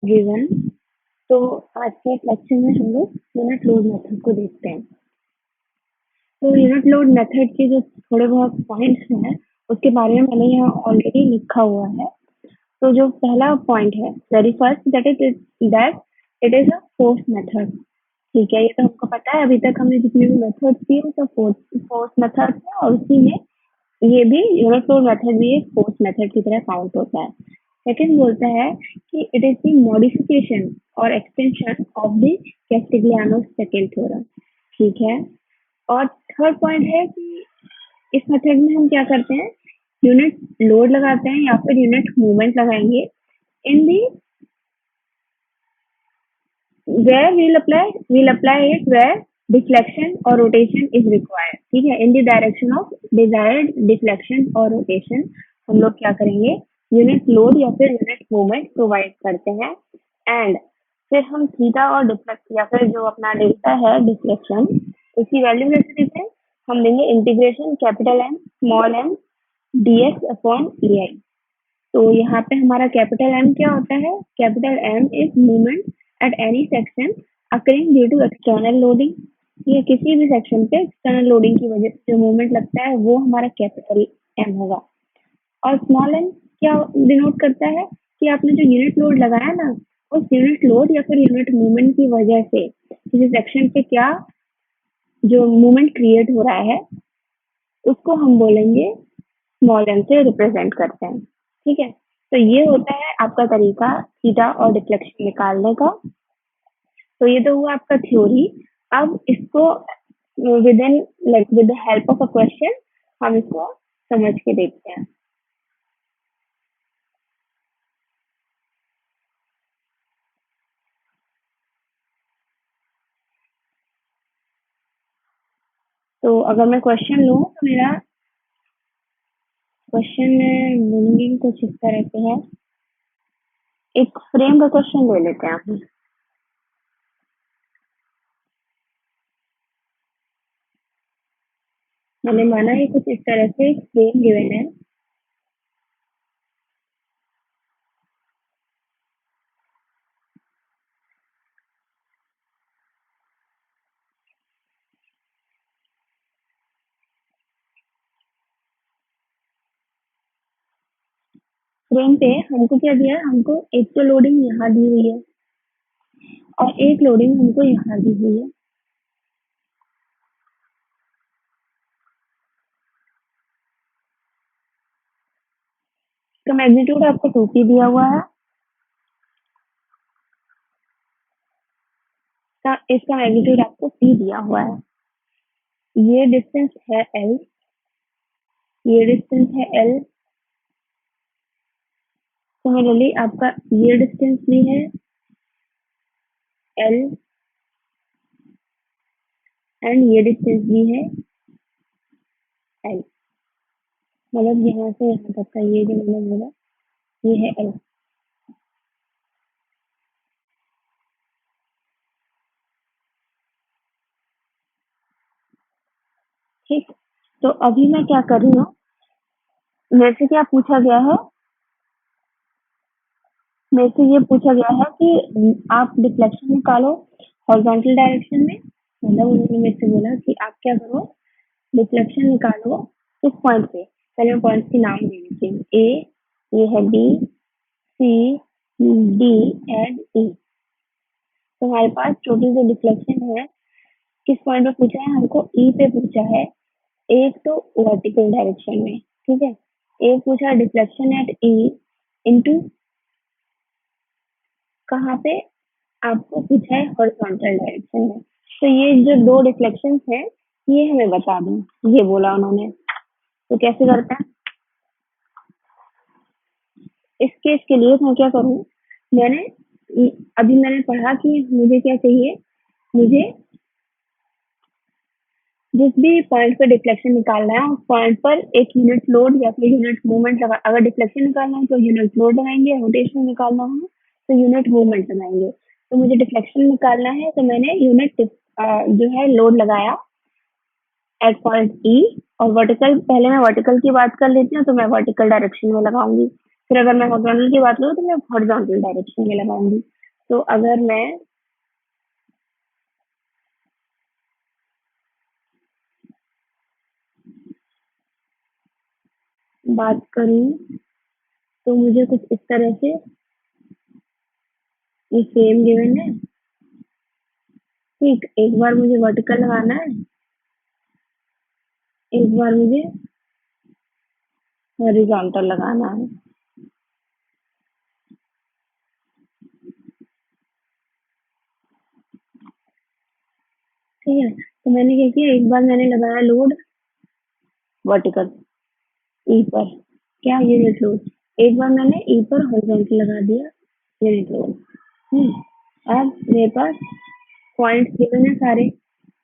Given. तो आज के लेक्चर में हम लोग यूनिट लोड मेथड को देखते हैं। तो यूनिट लोड मेथड के जो थोड़े बहुत पॉइंट्स हैं उसके बारे में मैंने यहाँ ऑलरेडी लिखा हुआ है। तो जो पहला पॉइंट है very first that it is a force method. ठीक है, ये तो हमको पता है। अभी तक हमने जितने भी मेथड किए वो सब फोर्स मेथड है और उसी में ये भी यूनिट लोड मेथड भी एक फोर्स मेथड की तरह काउंट होता है। सेकंड बोलता है कि इट इज द मॉडिफिकेशन और extension of the Castigliano second theorem. ठीक है, और थर्ड पॉइंट है कि इस मेथड में हम क्या करते हैं, यूनिट लोड लगाते हैं या फिर यूनिट मूवमेंट लगाएंगे इन दी where we'll apply it where deflection or rotation is required। ठीक है, in the direction of desired deflection or rotation हम लोग क्या करेंगे, यूनिट लोड या फिर यूनिट मूवमेंट प्रोवाइड करते हैं। एंड फिर हम थीटा और डिफ्लेक्ट या फिर जो अपना डेल्टा है डिफ्लेक्शन, उसकी वैल्यू कैसे देते हैं, हम देंगे integration capital M small M dx upon ei। तो यहाँ पे हमारा कैपिटल एम क्या होता है, capital M is movement at any section occurring due to external loading. ये किसी भी सेक्शन पे एक्सटर्नल लोडिंग की वजह से जो मूवमेंट लगता है वो हमारा कैपिटल एम होगा। और स्मॉल एम क्या डिनोट करता है कि आपने जो यूनिट लोड लगाया ना, उस यूनिट लोड या फिर यूनिट मूवमेंट की वजह से किसी सेक्शन पे क्या जो मूवमेंट क्रिएट हो रहा है उसको हम बोलेंगे स्मॉल एम से रिप्रेजेंट करते हैं। ठीक है, तो ये होता है आपका तरीका थीटा और डिफ्लेक्शन निकालने का। तो ये तो हुआ आपका थ्योरी। अब इसको with in like with the help of a question हम इसको समझ के देखते हैं। तो अगर मैं क्वेश्चन लूँ तो मेरा क्वेश्चन में मीनिंग कुछ इस तरह से है। एक फ्रेम का क्वेश्चन ले लेते हैं हम। मैंने माना है कुछ इस तरह से एक फ्रेम गिवन है। फ्रेम पे हमको क्या दिया है, हमको एक तो लोडिंग यहाँ दी हुई है और एक लोडिंग हमको यहाँ दी हुई है। इसका मैग्नीट्यूड आपको 2p दिया हुआ है। इसका मैग्नीट्यूड आपको p दिया हुआ है। ये डिस्टेंस है l, ये डिस्टेंस है l। सिमिलरली आपका ये डिस्टेंस भी है l एंड ये डिस्टेंस भी है l। मतलब यहाँ से यहाँ तक का ये जो मैंने बोला ये है l। ठीक, तो अभी मैं क्या कर रही हूँ, मेरे से क्या पूछा गया है, मेरे से ये पूछा गया है कि आप डिफ्लेक्शन निकालो हॉरिजॉन्टल डायरेक्शन में। मतलब उन्होंने मेरे से बोला कि आप क्या करो, डिफ्लेक्शन निकालो इस पॉइंट पे। पहले मैं पॉइंट के नाम दे देती हूँ, ए, ये है बी, सी, डी एंड ई। तो हमारे पास टोटल जो डिफ्लेक्शन है किस पॉइंट पे पूछा है, हमको ई पे पूछा है। एक तो वर्टिकल डायरेक्शन में, ठीक है, एक पूछा डिफ्लेक्शन एट ई इनटू कहाँ पे, आपको पूछा है हॉरिजॉन्टल डायरेक्शन में। तो ये जो दो डिफ्लेक्शन है ये हमें बता दो, ये बोला उन्होंने। तो कैसे करते हैं इस केस के लिए, मैं क्या करूँ, मैंने अभी मैंने पढ़ा कि मुझे क्या चाहिए, मुझे जिस भी पॉइंट पर डिफ्लेक्शन निकालना है उस पॉइंट पर एक यूनिट लोड या फिर यूनिट मूवमेंट लगा। अगर डिफ्लेक्शन निकालना है तो यूनिट लोड लगाएंगे, रोटेशन निकालना है तो यूनिट मूवमेंट लगाएंगे। तो मुझे डिफ्लेक्शन निकालना है तो मैंने यूनिट जो है लोड लगाया एट पॉइंट ई। और वर्टिकल, पहले मैं वर्टिकल की बात कर लेती हूँ, तो मैं वर्टिकल डायरेक्शन में लगाऊंगी। फिर अगर मैं हॉरिजॉन्टल की बात करूँ तो मैं हॉरिजॉन्टल डायरेक्शन में लगाऊंगी। तो अगर मैं बात करूँ तो मुझे कुछ इस तरह से ये सेम गिवन है। ठीक, एक बार मुझे वर्टिकल लगाना है, एक बार मुझे हॉरिजॉन्टल लगाना है। ठीक है, तो मैंने क्या किया, एक बार मैंने लगाया लोड वर्टिकल ई पर, क्या यूनिट लोड, एक बार मैंने ई पर हॉरिजॉन्टल लगा दिया यूनिट लोड। अब मेरे पास पॉइंट्स गिवन है सारे,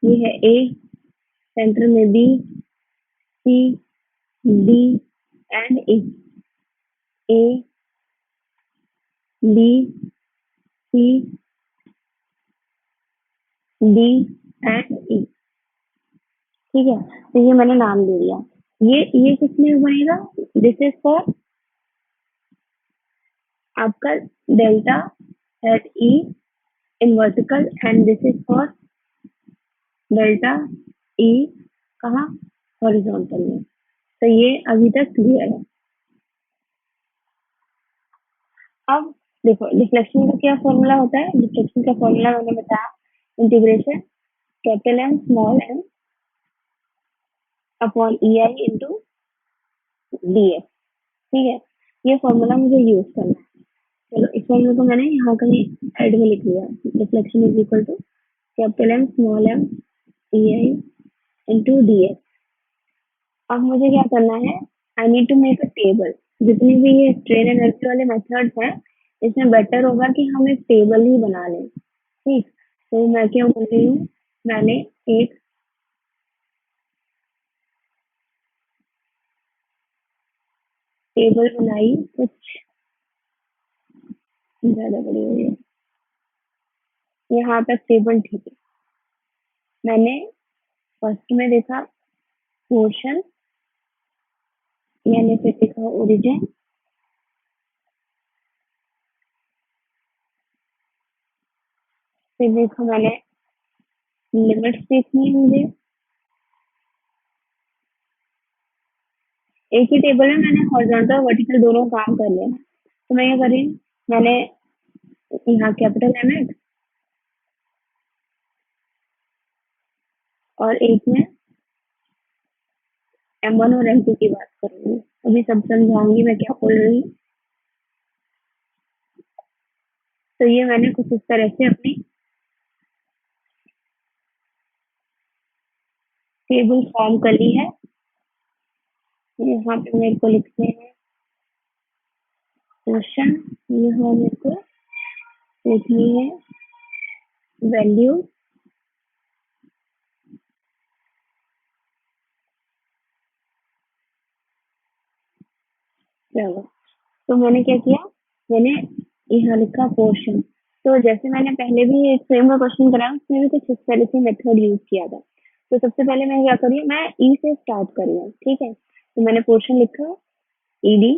ये है ए, सेंटर में B, C, D and E. A, B, C, D and E. ठीक है, तो ये मैंने नाम दे दिया। ये किस लिए बनेगा, दिस इज फॉर आपका delta at E in vertical and this is for delta E कहाँ, हॉरिजॉन्टल में। तो ये अभी तक क्लियर है। अब देखो डिफ्लेक्शन का क्या फॉर्मूला होता है, डिफ्लेक्शन का फॉर्मूला मैंने बताया, integration capital M small M upon E I into D S. ठीक है, ये फॉर्मूला मुझे यूज करना है। चलो इस फॉर्मूला को मैंने यहाँ कहीं हेड में लिख लिया, deflection is equal to capital M small M E I into D S. अब मुझे क्या करना है, I need to make a table. जितनी भी ये स्ट्रेन एनर्जी वाले मेथड्स हैं, इसमें बेटर होगा कि हम एक टेबल ही बना लें। ठीक, तो मैं क्या बोल रही हूँ, मैंने एक टेबल बनाई, कुछ ज्यादा बड़ी हो गई, यहाँ तक टेबल ठीक है। मैंने फर्स्ट में देखा पोर्शन, मैंने फिर देखा ओरिजिन, फिर देखा मैंने लिमिट्स देखनी है मुझे। एक ही टेबल में मैंने हॉरिजॉन्टल वर्टिकल दोनों काम कर लिया। तो मैं क्या कर रही हूँ, मैंने यहाँ कैपिटल एम एक्स और एक में M1 और M2 की बात करूंगी। अभी सब समझाऊंगी मैं क्या बोल रही हूँ। तो ये मैंने कुछ इस तरह से अपनी टेबल फॉर्म कर ली है। यहाँ पे मेरे को लिखने हैं क्वेश्चन, यहाँ मेरे को लिखनी है वैल्यू, चलो तो मैंने क्या किया, मैंने यहाँ लिखा पोर्शन। तो जैसे मैंने पहले भी एक फ्रेम का क्वेश्चन कराया, उसमें भी कुछ इस तरह से मेथड यूज किया था। तो सबसे पहले मैं क्या करी, मैं ई से स्टार्ट करी हूँ। ठीक है, तो मैंने पोर्शन लिखा ईडी।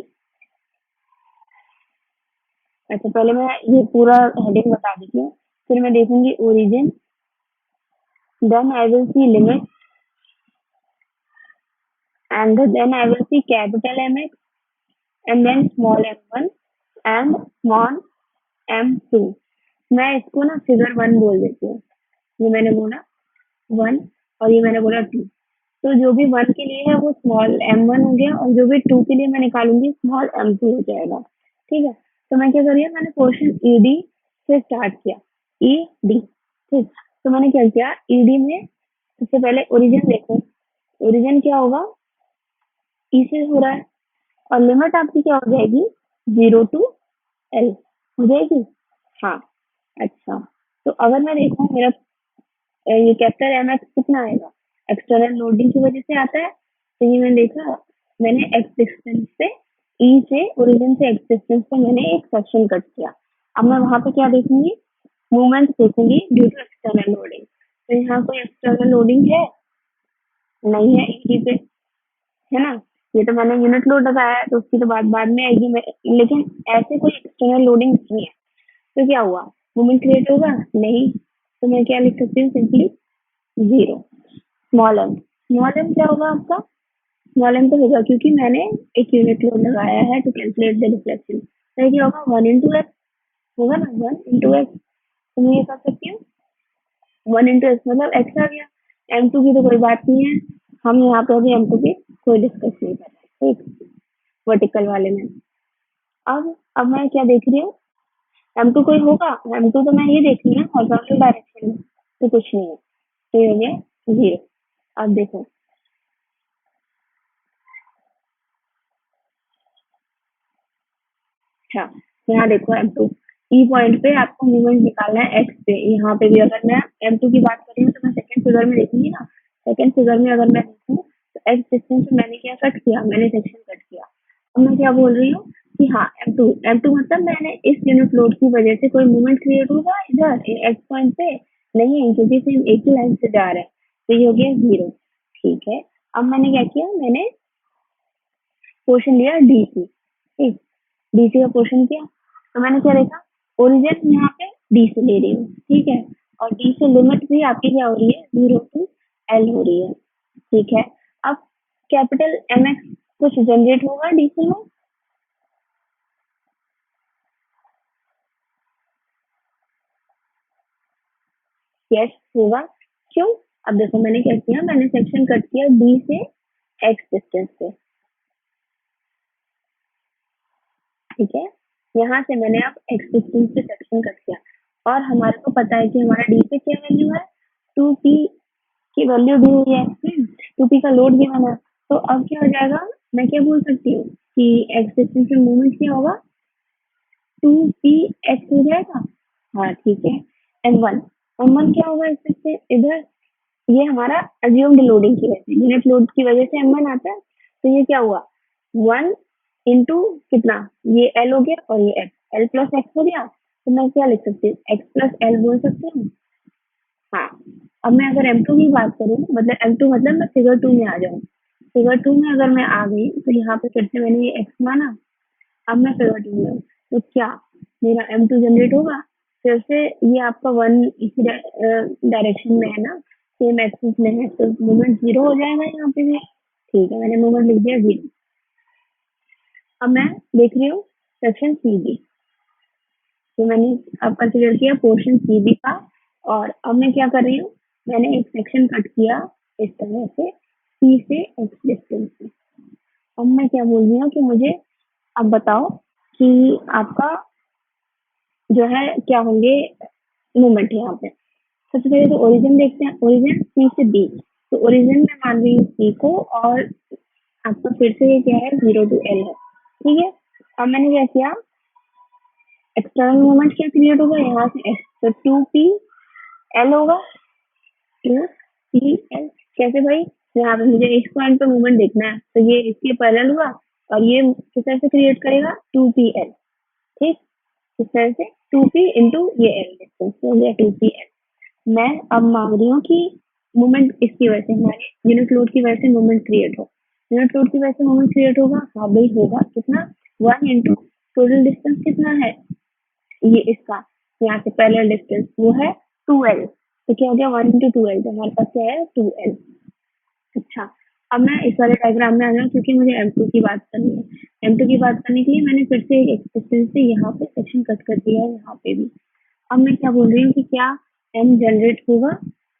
अच्छा, पहले मैं ये पूरा हेडिंग बता देती हूँ, फिर मैं देखूंगी origin, then I will see limit and then I will see capital MX and then small m1 and small m2। मैं इसको ना फिगर 1 बोल देती हूँ, ये मैंने बोला 1 और ये मैंने बोला 2। तो जो भी 1 के लिए है वो स्मॉल m1 हो गया और जो भी 2 के लिए मैं निकालूंगी स्मॉल m2 हो जाएगा। ठीक है, तो मैं क्या करी, मैंने पोर्शन ईडी से स्टार्ट किया, ईडी। ठीक, तो मैंने क्या किया, ईडी में सबसे पहले ओरिजिन देखो, ओरिजिन क्या होगा, ई से हो रहा है और लिमिट आपकी क्या हो जाएगी, 0 टू एल हो जाएगी। हाँ, अच्छा, तो अगर मैं देखूं मेरा ये कैपिटल एम एक्स कितना आएगा, एक्सटर्नल लोडिंग की वजह से आता है। तो ये मैंने देखा, मैंने एक्स डिस्टेंस से ई से ओरिजिन से एक्स डिस्टेंस पे मैंने एक सेक्शन कट किया। अब मैं वहां पे क्या देखूंगी, मूवमेंट देखूंगी ड्यू टू एक्सटर्नल लोडिंग। तो यहाँ कोई एक्सटर्नल लोडिंग है नहीं है, ई पे है ना, ये तो मैंने यूनिट लोड लगाया है, तो उसकी तो बात बाद में आएगी। लेकिन ऐसे कोई एक्सटर्नल लोडिंग नहीं है, तो क्या हुआ, मोमेंट क्रिएट होगा नहीं। तो मैं क्या लिख सकती हूँ, सिंपली जीरो। स्मॉल एम क्या होगा आपका, स्मॉल एम तो होगा क्योंकि मैंने एक यूनिट लोड लगाया है टू कैलकुलेट द डिफ्लेक्शन। तो ये क्या होगा, 1 into x होगा ना, 1 into x। तो मैं ये कर सकती हूँ 1 into x, मतलब x आ गया। m2 की तो कोई बात नहीं है, हम यहाँ पे अभी m2 की कोई डिस्कस नहीं कर रहे, ठीक, वर्टिकल वाले में। अब मैं क्या देख रही हूँ, m2 कोई होगा, m2 तो मैं ये देख रही हूँ हॉरिजॉन्टल डायरेक्शन में, तो कुछ नहीं है, तो ये हो गया जीरो। अब देखो, अच्छा यहाँ देखो M2 ई पॉइंट पे आपको मूवमेंट निकालना है एक्स पे। यहाँ पे भी अगर मैं M2 की बात कर रही हूँ तो मैं सेकंड फिगर में देखूंगी ना, सेकंड फिगर में अगर मैं देखूँ तो एक्स डिस्टेंस में मैंने क्या कट किया, मैंने सेक्शन कट किया। अब मैं क्या बोल रही हूँ कि हाँ M2 मतलब मैंने इस यूनिट लोड की वजह से कोई मूवमेंट क्रिएट होगा इधर एक्स पॉइंट पे, नहीं, क्योंकि सेम एक ही लाइन से जा रहे हैं, तो ये हो गया जीरो। ठीक है, अब मैंने क्या किया, मैंने पोर्शन लिया डी सी, ठीक, डीसी का पोर्शन किया। तो मैंने क्या देखा, ओरिजिन यहाँ पे डी से ले रही हूँ, ठीक है, और डी से लिमिट भी आपकी क्या हो रही है, 0 to L हो रही है। ठीक है, अब कैपिटल एम एक्स कुछ जनरेट होगा डीसी में, यस होगा। क्यों, अब देखो मैंने क्या किया, मैंने सेक्शन कट किया डी से एक्स डिस्टेंस पे, ठीक है, यहाँ से मैंने अब एक्स डिस्टेंस पे सेक्शन कट किया, और हमारे को पता है कि हमारा डी पे क्या वैल्यू है, 2p की वैल्यू दी हुई है, 2p का लोड गिवन है। तो अब क्या हो जाएगा, मैं क्या बोल सकती हूँ कि एक्स डिस्टेंस में मूवमेंट क्या होगा, 2p x हो जाएगा। हाँ ठीक है, m1 क्या होगा इससे इधर, ये हमारा अज्यूम्ड लोडिंग की वजह से, यूनिट लोड की वजह से m1 आता है। तो ये क्या हुआ, 1 into कितना, ये l हो गया और ये x, l प्लस एक्स हो गया। तो मैं क्या लिख सकती हूँ, x प्लस एल बोल सकती हूँ। हाँ, अब मैं अगर M2 की बात करूँ, मतलब M2 मतलब मैं फिगर 2 में आ जाऊँ। फिगर 2 में अगर मैं आ गई तो यहाँ पे फिर से मैंने ये x माना, अब मैं फिगर 2 में हूँ, तो क्या मेरा M2 जनरेट होगा, फिर से ये आपका वन इसी डायरेक्शन में है ना, सेम एक्सिस में है, तो मोमेंट जीरो हो जाएगा यहाँ पे भी। ठीक है, मैंने मोमेंट लिख दिया जीरो। अब मैं देख रही हूँ सेक्शन सी बी, तो मैंने अब कंसिडर किया पोर्शन सी बी का, और अब मैं क्या कर रही हूँ, मैंने एक सेक्शन कट किया इस तरह से सी से एक्स डिस्टेंस में। अब मैं क्या बोल रही हूँ कि मुझे अब बताओ कि आपका जो है क्या होंगे मूवमेंट यहाँ पे। सबसे पहले तो ओरिजिन देखते हैं, ओरिजिन सी से बी, तो ओरिजिन में मान रही हूँ सी को, और आपका फिर से ये क्या है, 0 to L है, ठीक है। अब मैंने क्या किया, एक्सटर्नल मूवमेंट क्या क्रिएट होगा यहाँ से एक्स, तो 2p L होगा, 2p L। कैसे भाई, यहाँ पे मुझे इस पॉइंट पे मूवमेंट देखना है, तो ये इसके पैरेलल हुआ, और ये किस तरह से क्रिएट करेगा, 2pL, ठीक, इस तरह से 2p इंटू ये L डिस्टेंस हो गया 2pL। मैं अब मांग रही हूँ कि मूवमेंट इसकी वजह से, हमारे यूनिट लोड की वजह से मूवमेंट क्रिएट हो, यूनिट लोड की वजह से मूवमेंट क्रिएट होगा, हाँ भाई होगा, कितना, 1 into टोटल डिस्टेंस कितना है, ये इसका यहाँ से पैरेलल डिस्टेंस वो है 2L, तो क्या हो गया 1 into 2L, तो हमारे पास क्या है 2L। अच्छा, अब मैं इस वाले डायग्राम में आ जाऊँ क्योंकि मुझे M2 की बात करनी है। M2 की बात करने के लिए मैंने फिर से एक डिस्टेंस से यहाँ पे सेक्शन कट कर दिया है, यहाँ पे भी। अब मैं क्या बोल रही हूँ कि क्या M जनरेट होगा,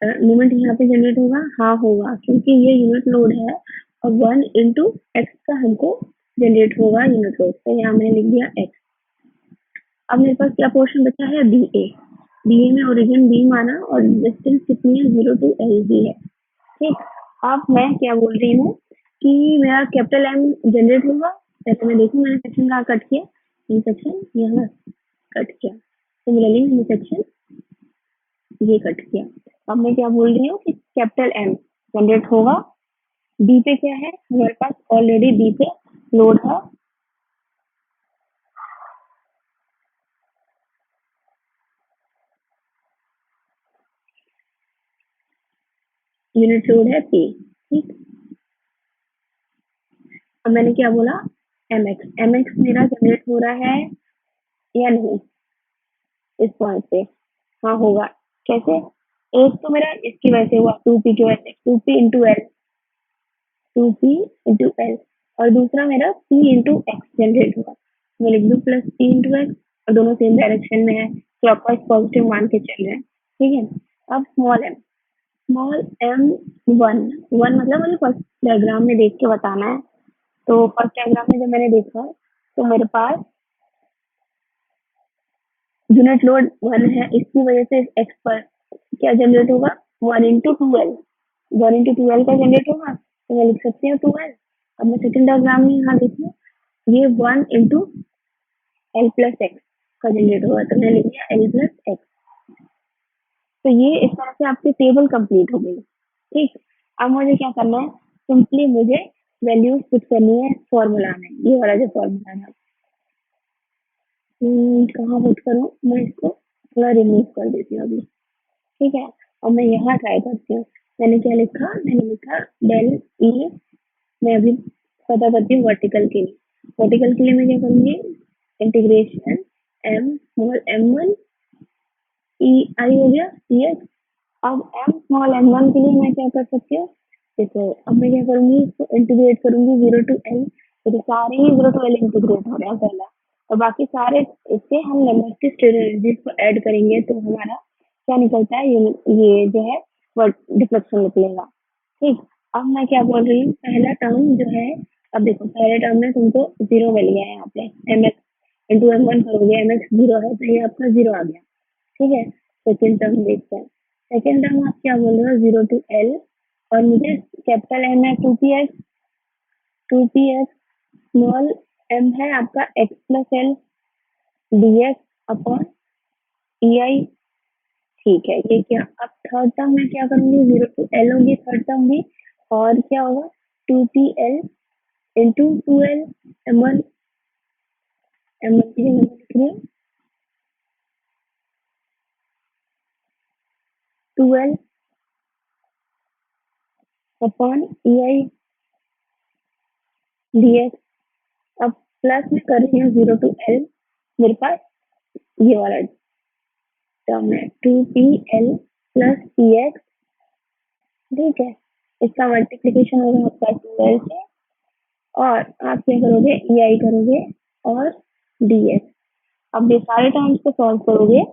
मोमेंट यहाँ पे जनरेट होगा, हाँ होगा, क्योंकि ये यूनिट लोड है, और 1 into x का हमको जनरेट होगा यूनिट लोड, तो यहाँ मैंने लिख दिया x। अब मेरे पास क्या पोर्शन बचा है, बी ए, बी ए में ओरिजिन बी माना, और डिस्टेंस कितनी है, 0 to L भी है, ठीक। अब मैं क्या बोल रही हूँ कि मेरा कैपिटल एम जनरेट होगा, जैसे मैं देखूँ मैंने सेक्शन कहाँ कट किया, ये सेक्शन यहाँ कट किया, सिमिलरली मैंने सेक्शन ये कट किया। अब मैं क्या बोल रही हूँ कि कैपिटल एम जनरेट होगा, बी पे क्या है, हमारे पास ऑलरेडी बी पे लोड है, यूनिट लोड है पी, ठीक। अब मैंने क्या बोला, एम एक्स मेरा जनरेट हो रहा है या नहीं इस पॉइंट पे? हाँ होगा। कैसे? एक तो मेरा इसकी वजह से हुआ, टू पी की वजह से, two P into L, two P into L, और दूसरा मेरा पी इंटू एक्स जनरेट हुआ। मैं लिख दूँ प्लस पी इंटू एक्स, और दोनों सेम डायरेक्शन में है, क्लॉकवाइज पॉजिटिव मान के चल रहे हैं। ठीक है। अब स्मॉल एम वन, वन मतलब मुझे फर्स्ट डायग्राम में देख के बताना है। तो फर्स्ट डायग्राम में जब मैंने देखा तो मेरे पास यूनिट लोड वन है, इसकी वजह से एक्स पर क्या जनरेट होगा, one into twelve, one into twelve का जनरेट होगा, तो मैं लिख सकती हूँ टूएल्व। अब मैं सेकंड डायग्राम में यहाँ देखूँ, ये one into L plus x का जनरेट होगा, तो मैं लिख दिया एल प्लस एक्स। तो ये इस तरह से आपकी टेबल कंप्लीट हो गई। ठीक। अब मुझे क्या करना है, सिंपली मुझे वैल्यूज पुट करनी है फॉर्मूला में, ये वाला जो फॉर्मूला है। कहाँ पुट करूँ, मैं इसको थोड़ा रिमूव कर देती हूँ अभी। ठीक है। और मैं यहाँ ट्राई करती हूँ। मैंने क्या लिखा, मैंने लिखा डेल ई, मैं अभी पता करती हूँ वर्टिकल के लिए। वर्टिकल के लिए मैं क्या करूँगी, integration M small M one E I हो गया ई एक्स। अब एम स्मॉल एम वन के लिए मैं क्या कर सकती हूँ, देखो अब मैं क्या करूँगी, इसको इंटीग्रेट करूँगी जीरो टू एल, तो सारे ही जीरो टू एल इंटीग्रेट हो रहे हैं पहला, और बाकी सारे इससे हम नंबर की स्ट्रेटजीज को ऐड करेंगे तो हमारा क्या निकलता है, ये जो है वर्ड डिफ्लेक्शन निकलेगा। ठीक। अब मैं क्या बोल रही हूँ, पहला टर्म जो है, अब देखो पहले टर्म में तुमको जीरो मिल गया है, यहाँ पे M X into M one करोगे, एम एक्स जीरो है तो ये आपका जीरो आ गया। ठीक है। सेकेंड टर्म देखते हैं। सेकेंड टर्म आप क्या बोल रहे हो, जीरो टू एल, और मुझे कैपिटल एम है two P X, two P X, small M है आपका X plus L D X upon E I. ठीक है, ये क्या, अब थर्ड टर्म में क्या करूंगी, जीरो टू एल होगी थर्ड टर्म भी, और क्या होगा, two P L into two L M one, M one की जगह लिख रही हूँ two L upon E I D X. अब प्लस में कर रही हूँ जीरो टू एल, मेरे पास ये वाला टर्म है two P L plus P X. ठीक है। इसका मल्टीप्लीकेशन होगा आपका टू एल से, और आप क्या करोगे, ई आई करोगे और डी एक्स। अब ये सारे टर्म्स को सॉल्व करोगे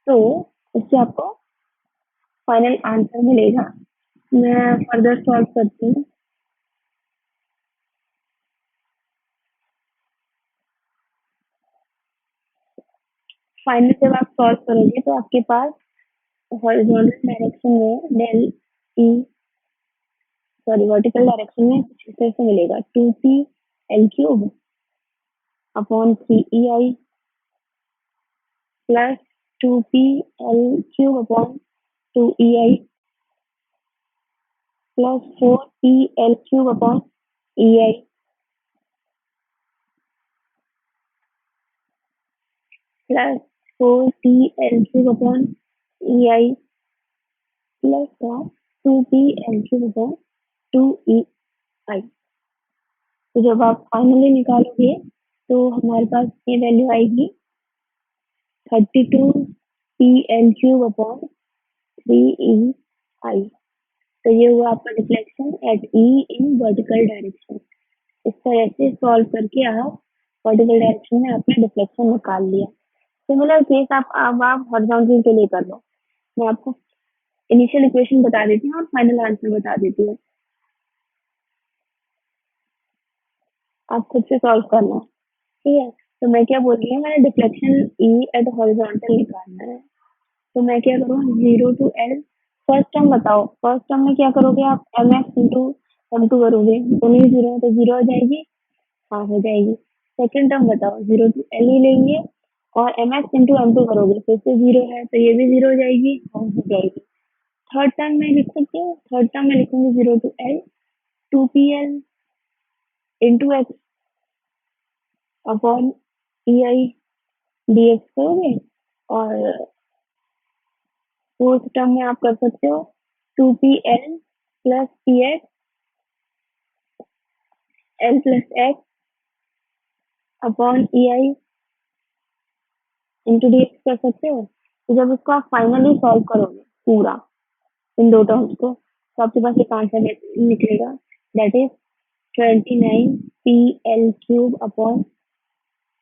तो इससे आपको फाइनल आंसर मिलेगा। मैं फर्दर सॉल्व करती हूँ। फाइनल जब आप सॉल्व करोगे तो आपके पास हॉरिजॉन्टल डायरेक्शन में del E, sorry vertical direction में कुछ इस तरह से मिलेगा, two P L cube upon three E I plus two P L cube upon two E I plus four P L cube upon E I plus four P L cube upon E I plus two P L cube upon two E I. तो जब आप finally निकालोगे तो हमारे पास ये value आएगी 32 P L cube upon three E I. तो ये हुआ आपका deflection at E in vertical direction. इस तरह से सॉल्व करके आप वर्टिकल डायरेक्शन में आपने डिफ्लेक्शन निकाल लिया। सिमिलर केस आप हॉरिजॉन्टल के लिए कर लो। मैं आपको इनिशियल इक्वेशन बता देती हूँ और फाइनल आंसर बता देती हूँ, आप खुद से सॉल्व करना। ठीक है। तो मैं क्या बोल रही हूँ, मैंने डिफ्लेक्शन ई एट हॉरिजॉन्टल निकालना है, तो मैं क्या करूँ, zero to L, first term बताओ, फर्स्ट टर्म में क्या करोगे आप, M X into M two करोगे, दोनों ही जीरो है तो जीरो हो जाएगी, हाँ हो जाएगी। सेकेंड टर्म बताओ, जीरो टू एल ही लेंगे और M X into M two करोगे, फिर से जीरो है तो ये भी जीरो हो जाएगी, हाँ हो जाएगी। थर्ड टर्म में लिख सकते हो, थर्ड टर्म में लिखूंगी zero to L two P L into X upon E I D X करोगे, और फोर्थ टर्म में आप कर सकते हो two P L plus P X L plus X upon E I into D X कर सकते हो। तो जब इसको आप फाइनली सॉल्व करोगे पूरा इन दो टर्म्स को, तो आपके पास एक आंसर निकलेगा, that is 29 P L cube upon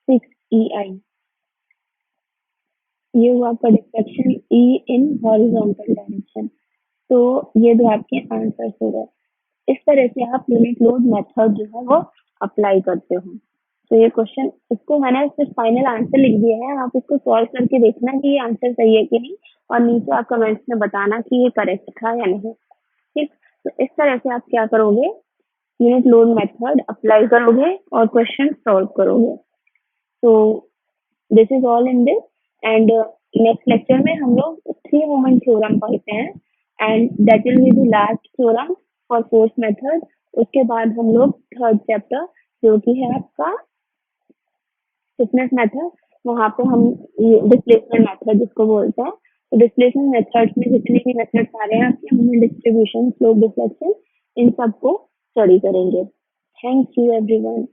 6 ई आई। ये हुआ आपका deflection E in horizontal direction. तो ये दो आपके आंसर्स हो गए। इस तरह से आप यूनिट लोड मेथड जो है वो अप्लाई करते हो। तो ये क्वेश्चन, इसको मैंने सिर्फ फाइनल आंसर लिख दिया है, आप इसको सॉल्व करके देखना कि ये आंसर सही है कि नहीं, और नीचे आप कमेंट्स में बताना कि ये करेक्ट था या नहीं। ठीक, तो इस तरह से आप क्या करोगे, यूनिट लोड मेथड अप्लाई करोगे और क्वेश्चन सॉल्व करोगे। तो this is all in this, and next lecture में हम लोग थ्री मोमेंट थ्योरम पढ़ते हैं, and that will be the last theorem for force method. उसके बाद हम लोग थर्ड चैप्टर जो कि है आपका स्टिफनेस मेथड, वहाँ पे हम डिस्प्लेसमेंट मेथड जिसको बोलते हैं, तो डिस्प्लेसमेंट मेथड्स में जितने भी मेथड्स आ रहे हैं आपके, हम डिस्ट्रीब्यूशन, स्लोप, डिफ्लेक्शन, इन सबको स्टडी करेंगे। Thank you everyone.